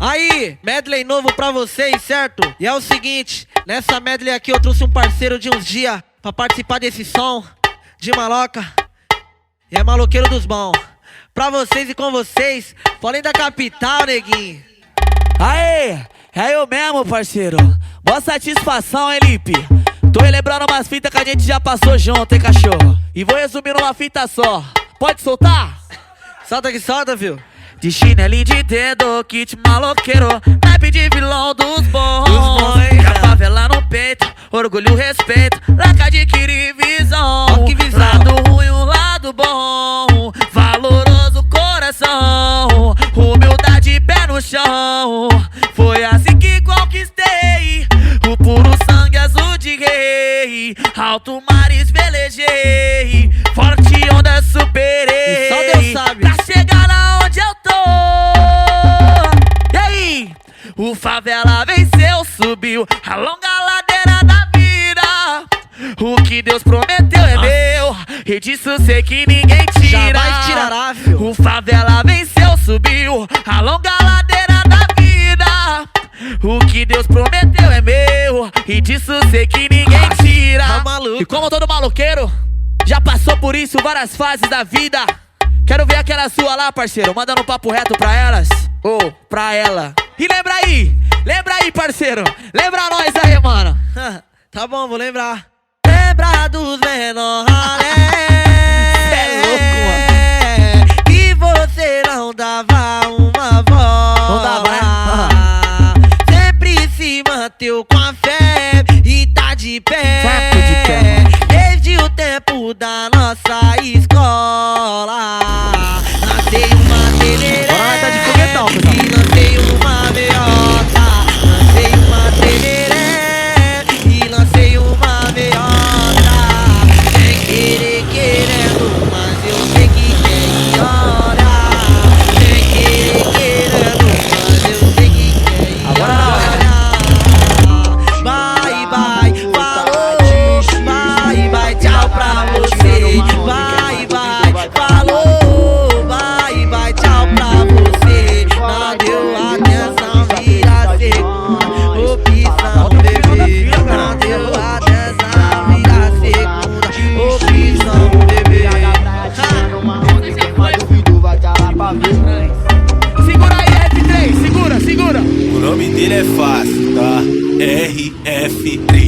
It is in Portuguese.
Aí, medley novo pra vocês, certo? E é o seguinte, nessa medley aqui eu trouxe um parceiro de uns dias pra participar desse som de maloca. E é maloqueiro dos bons. Pra vocês e com vocês, falem da capital, neguinho. Aê, é eu mesmo, parceiro. Boa satisfação, hein, Lipe? Tô relembrando umas fitas que a gente já passou junto, hein, cachorro? E vou resumir numa fita só. Pode soltar? Solta que solta, viu? De chinelinho de dedo, kit maloqueiro, naipe de vilão dos bons. E a favela no peito, orgulho, respeito, laca adquirir visão. Que visão. Lado ruim, um lado bom, valoroso coração, humildade, pé no chão. Foi assim que conquistei o puro sangue azul de rei. Alto mares velejei, forte onda superei. E só Deus sabe. Pra chegar lá onde eu tô. E aí? O favela venceu, subiu a longa ladeira da vida. O que Deus prometeu é meu, e disso sei que ninguém tira. Jamais tirará, filho. O favela venceu, subiu a longa ladeira da vida. O que Deus prometeu é meu, e disso sei que ninguém tira. Tá maluco. E como todo maloqueiro já passou por isso várias fases da vida, quero ver aquela sua lá, parceiro, mandando um papo reto pra elas, ou pra ela. E lembra aí, parceiro, lembra nós aí, mano. Tá bom, vou lembrar. Lembra dos menores. É louco, mano. Que você não dava uma voz. Não dava, né? Sempre se manteve com a fé e tá de pé. Sempre de pé. Desde o tempo da nossa escola. Lancei uma teleré. Agora nós tá de foguetão, pessoal. E lancei uma meiota. Lancei uma teleré. E lancei uma meiota. Sem querer querendo, mas eu sei que quem olha. Sem querer querendo, mas eu sei que quem olha. Bye, bye, falou. Bye, bye, tchau pra você. Bye, bye, falou. Bye, bye, tchau pra você. Não deu atenção, vira segunda opção, bebê. Não deu atenção, vira segunda opção, bebê. Segura aí, F3, segura. O nome dele é fácil, tá? RF3.